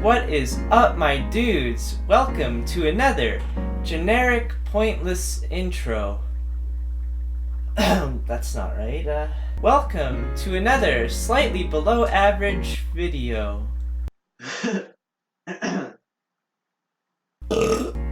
What is up, my dudes? Welcome to another generic, pointless intro. That's not right. Welcome to another slightly below average video.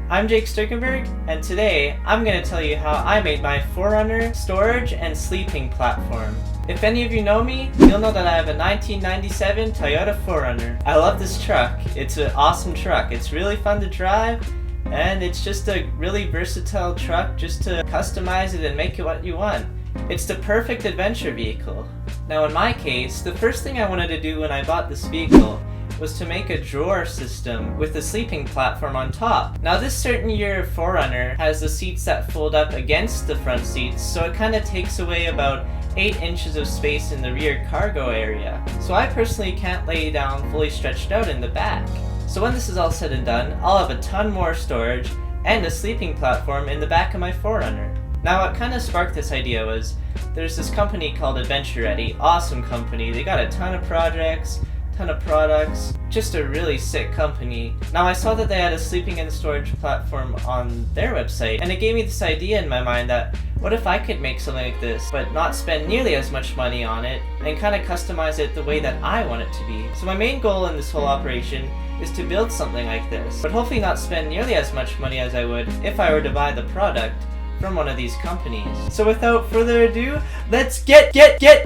I'm Jake Sterkenburg, and today I'm going to tell you how I made my 4Runner storage and sleeping platform. If any of you know me, you'll know that I have a 1997 Toyota 4Runner. I love this truck. It's an awesome truck. It's really fun to drive, and it's just a really versatile truck just to customize it and make it what you want. It's the perfect adventure vehicle. Now in my case, the first thing I wanted to do when I bought this vehicle was to make a drawer system with a sleeping platform on top. Now this certain year 4Runner has the seats that fold up against the front seats, so it kind of takes away about 8 inches of space in the rear cargo area. So I personally can't lay down fully stretched out in the back. So when this is all said and done, I'll have a ton more storage and a sleeping platform in the back of my 4Runner. Now what kind of sparked this idea was, there's this company called Adventure Ready, awesome company. They got a ton of projects, ton of products, just a really sick company. Now I saw that they had a sleeping and storage platform on their website, and it gave me this idea in my mind that what if I could make something like this, but not spend nearly as much money on it, and kind of customize it the way that I want it to be. So my main goal in this whole operation is to build something like this, but hopefully not spend nearly as much money as I would if I were to buy the product from one of these companies. So without further ado, let's get to it!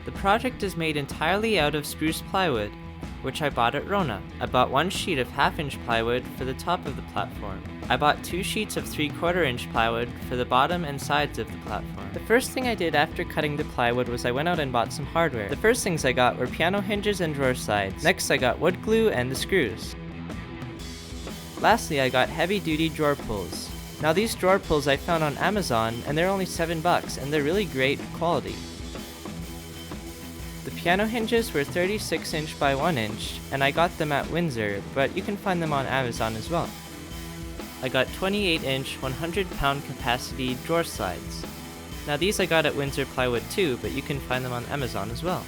The project is made entirely out of spruce plywood, which I bought at Rona. I bought one sheet of 1/2-inch plywood for the top of the platform. I bought 2 sheets of 3/4-inch plywood for the bottom and sides of the platform. The first thing I did after cutting the plywood was I went out and bought some hardware. The first things I got were piano hinges and drawer sides. Next I got wood glue and the screws. Lastly I got heavy-duty drawer pulls. Now these drawer pulls I found on Amazon, and they're only $7 and they're really great quality. The piano hinges were 36" by 1", and I got them at Windsor, but you can find them on Amazon as well. I got 28" 100-pound capacity drawer slides. Now these I got at Windsor Plywood too, but you can find them on Amazon as well.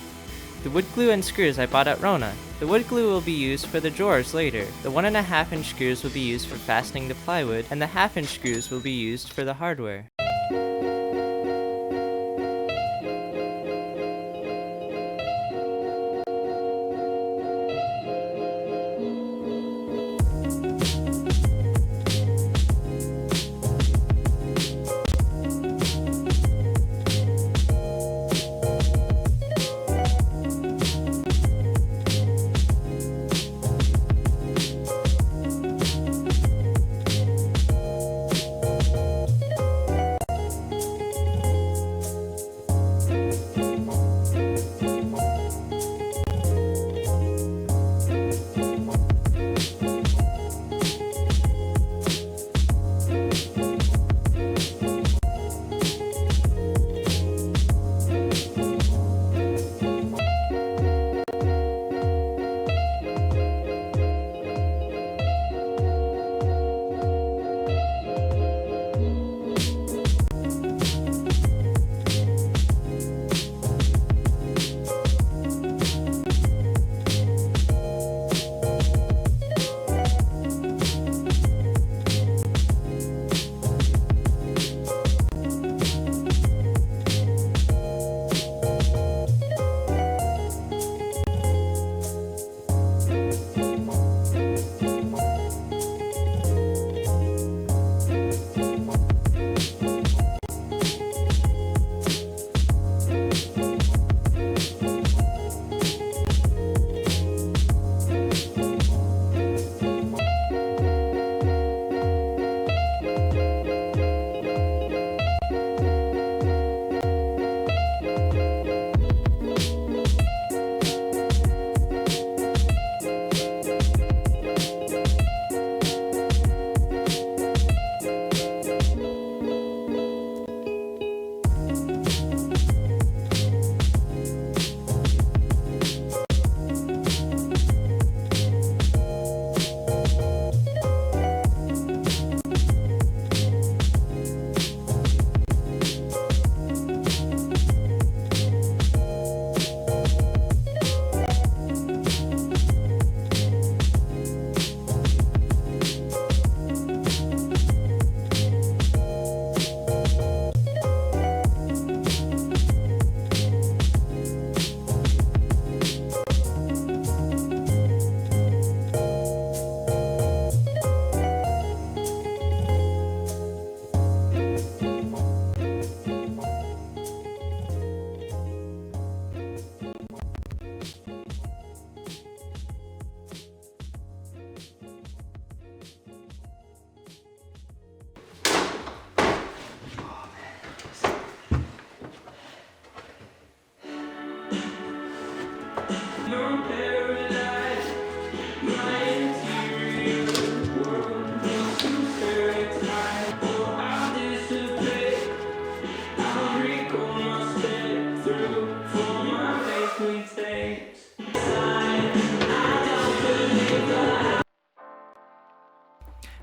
The wood glue and screws I bought at Rona. The wood glue will be used for the drawers later. The 1.5" screws will be used for fastening the plywood, and the 1/2" screws will be used for the hardware.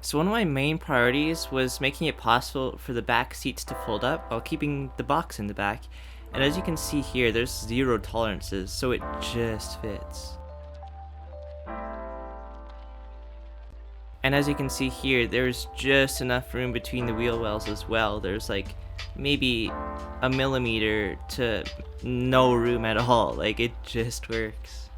So one of my main priorities was making it possible for the back seats to fold up while keeping the box in the back. And as you can see here, there's 0 tolerances, so it just fits. And as you can see here, there's just enough room between the wheel wells as well. There's like maybe a millimeter to no room at all. Like, it just works.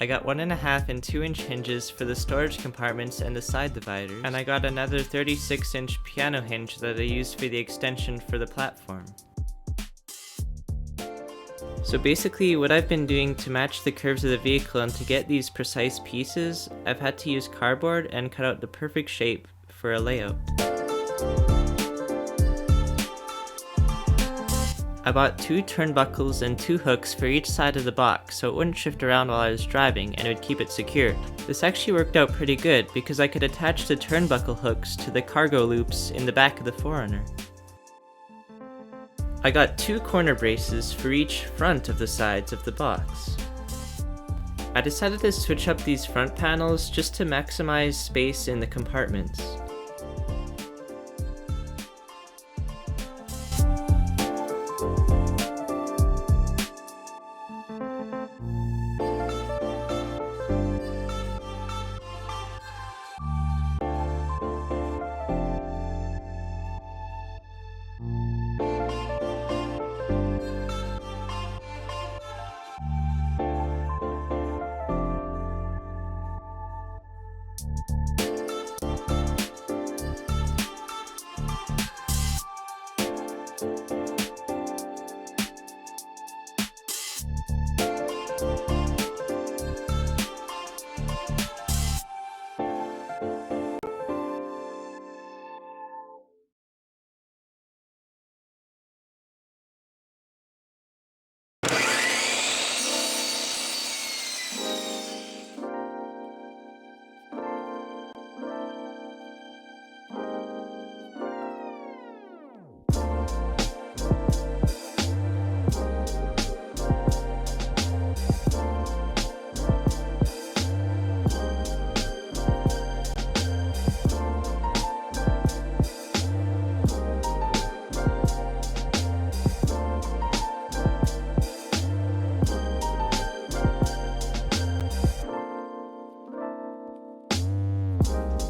I got 1.5 and 2-inch hinges for the storage compartments and the side dividers, and I got another 36-inch piano hinge that I used for the extension for the platform. So basically what I've been doing to match the curves of the vehicle and to get these precise pieces, I've had to use cardboard and cut out the perfect shape for a layout. I bought 2 turnbuckles and 2 hooks for each side of the box so it wouldn't shift around while I was driving and it would keep it secure. This actually worked out pretty good because I could attach the turnbuckle hooks to the cargo loops in the back of the 4Runner. I got 2 corner braces for each front of the sides of the box. I decided to switch up these front panels just to maximize space in the compartments.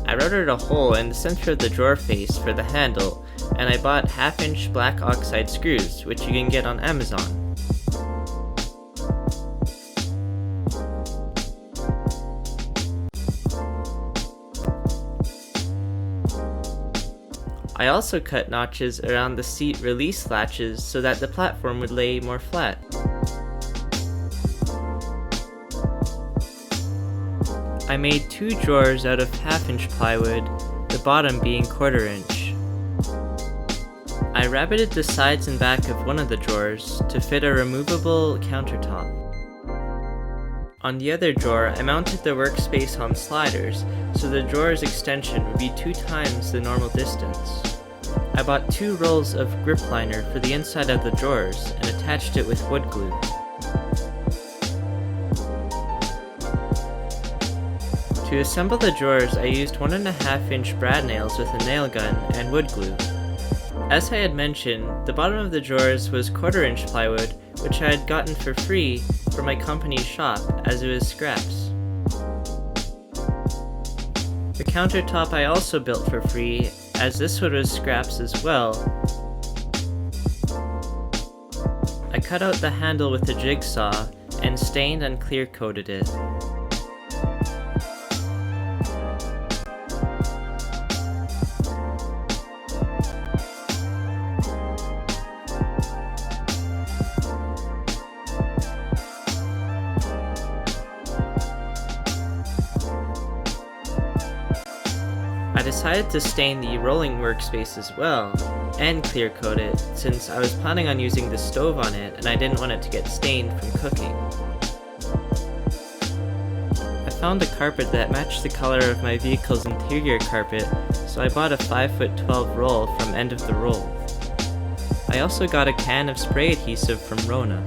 I routed a hole in the center of the drawer face for the handle, and I bought 1/2" black oxide screws, which you can get on Amazon. I also cut notches around the seat release latches so that the platform would lay more flat. I made 2 drawers out of 1/2" plywood, the bottom being 1/4 inch. I rabbited the sides and back of one of the drawers to fit a removable countertop. On the other drawer, I mounted the workspace on sliders, so the drawer's extension would be 2 times the normal distance. I bought 2 rolls of grip liner for the inside of the drawers and attached it with wood glue. To assemble the drawers, I used 1.5" brad nails with a nail gun and wood glue. As I had mentioned, the bottom of the drawers was 1/4 inch plywood, which I had gotten for free from my company's shop as it was scraps. The countertop I also built for free, as this wood was scraps as well. I cut out the handle with a jigsaw and stained and clear coated it. I decided to stain the rolling workspace as well, and clear coat it, since I was planning on using the stove on it and I didn't want it to get stained from cooking. I found a carpet that matched the color of my vehicle's interior carpet, so I bought a 5'12" roll from End of the Roll. I also got a can of spray adhesive from Rona.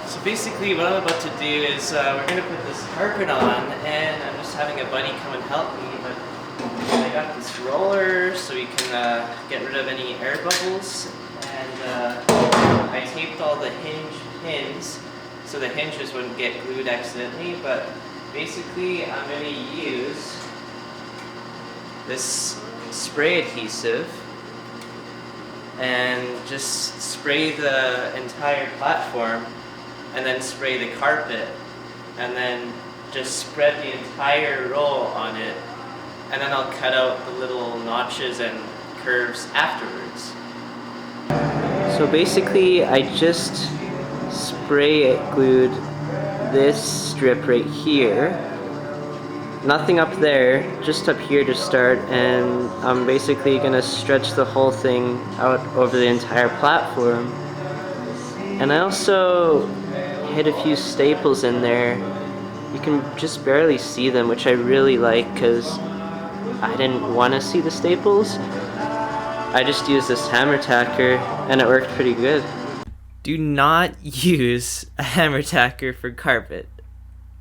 So basically what I'm about to do is we're going to put this carpet on, and I'm just having a buddy come and help me, but I got this roller so we can get rid of any air bubbles, and I taped all the hinge pins so the hinges wouldn't get glued accidentally, but basically I'm going to use this spray adhesive and just spray the entire platform and then spray the carpet and then just spread the entire roll on it, and then I'll cut out the little notches and curves afterwards. So basically I just spray glued this strip right here, nothing up there, just up here to start, and I'm basically gonna stretch the whole thing out over the entire platform. And I also hit a few staples in there. You can just barely see them, which I really like because I didn't want to see the staples. I just used this hammer tacker and it worked pretty good. Do not use a hammer tacker for carpet.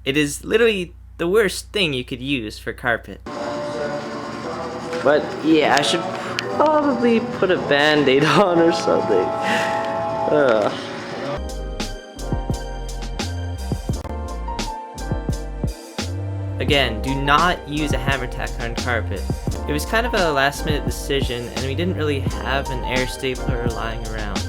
It is literally the worst thing you could use for carpet. But yeah, I should probably put a band-aid on or something. Again, do not use a hammer tacker on carpet. It was kind of a last minute decision and we didn't really have an air stapler lying around.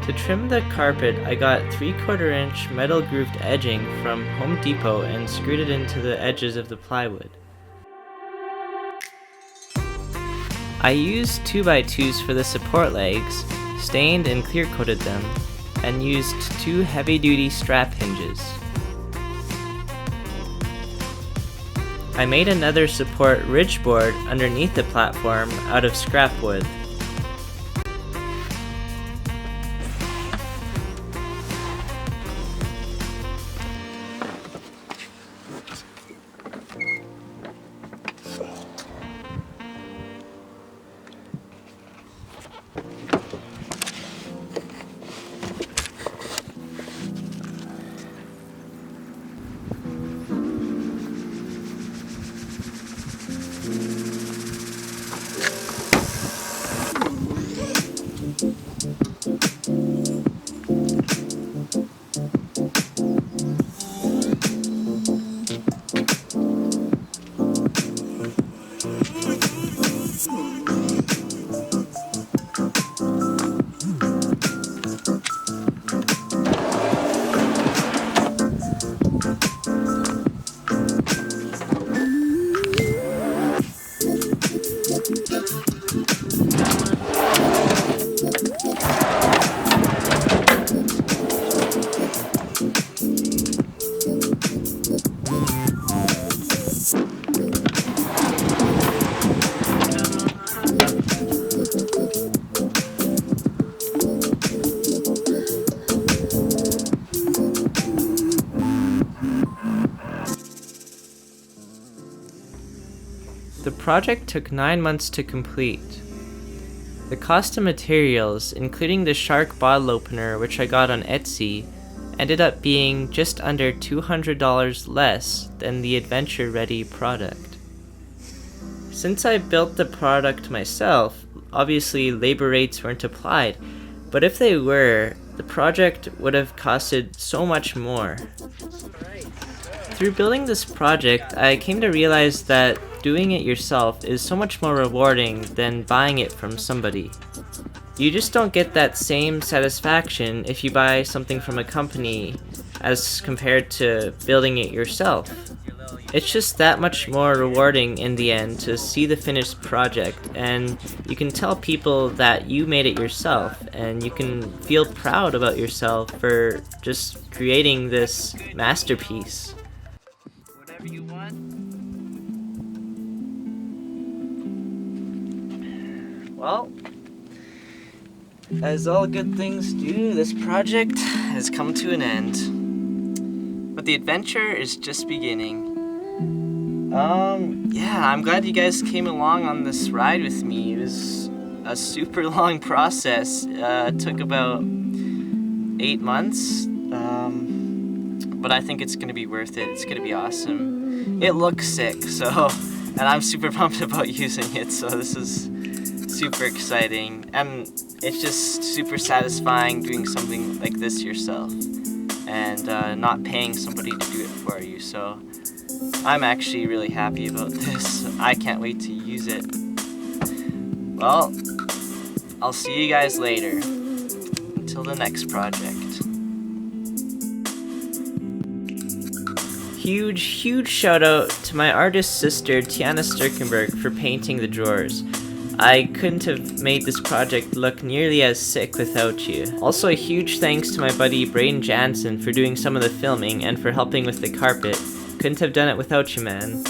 To trim the carpet, I got 3/4 inch metal grooved edging from Home Depot and screwed it into the edges of the plywood. I used 2x2s for the support legs, stained and clear coated them, and used 2 heavy-duty strap hinges. I made another support ridge board underneath the platform out of scrap wood. The project took 9 months to complete. The cost of materials, including the shark bottle opener which I got on Etsy, ended up being just under $200 less than the adventure ready product. Since I built the product myself, obviously labor rates weren't applied, but if they were, the project would have costed so much more. Through building this project, I came to realize that doing it yourself is so much more rewarding than buying it from somebody. You just don't get that same satisfaction if you buy something from a company as compared to building it yourself. It's just that much more rewarding in the end to see the finished project, and you can tell people that you made it yourself, and you can feel proud about yourself for just creating this masterpiece. Whatever you want. Well, as all good things do, this project has come to an end. But the adventure is just beginning. Yeah, I'm glad you guys came along on this ride with me. It was a super long process. It took about 8 months. But I think it's gonna be worth it. It's gonna be awesome. It looks sick, so, and I'm super pumped about using it, so this is super exciting. And it's just super satisfying doing something like this yourself and not paying somebody to do it for you. So I'm actually really happy about this. I can't wait to use it. Well, I'll see you guys later. Until the next project. Huge shout out to my artist sister Teanna Sterkenburg for painting the drawers. I couldn't have made this project look nearly as sick without you. Also a huge thanks to my buddy Braiden Janzen for doing some of the filming and for helping with the carpet. Couldn't have done it without you, man.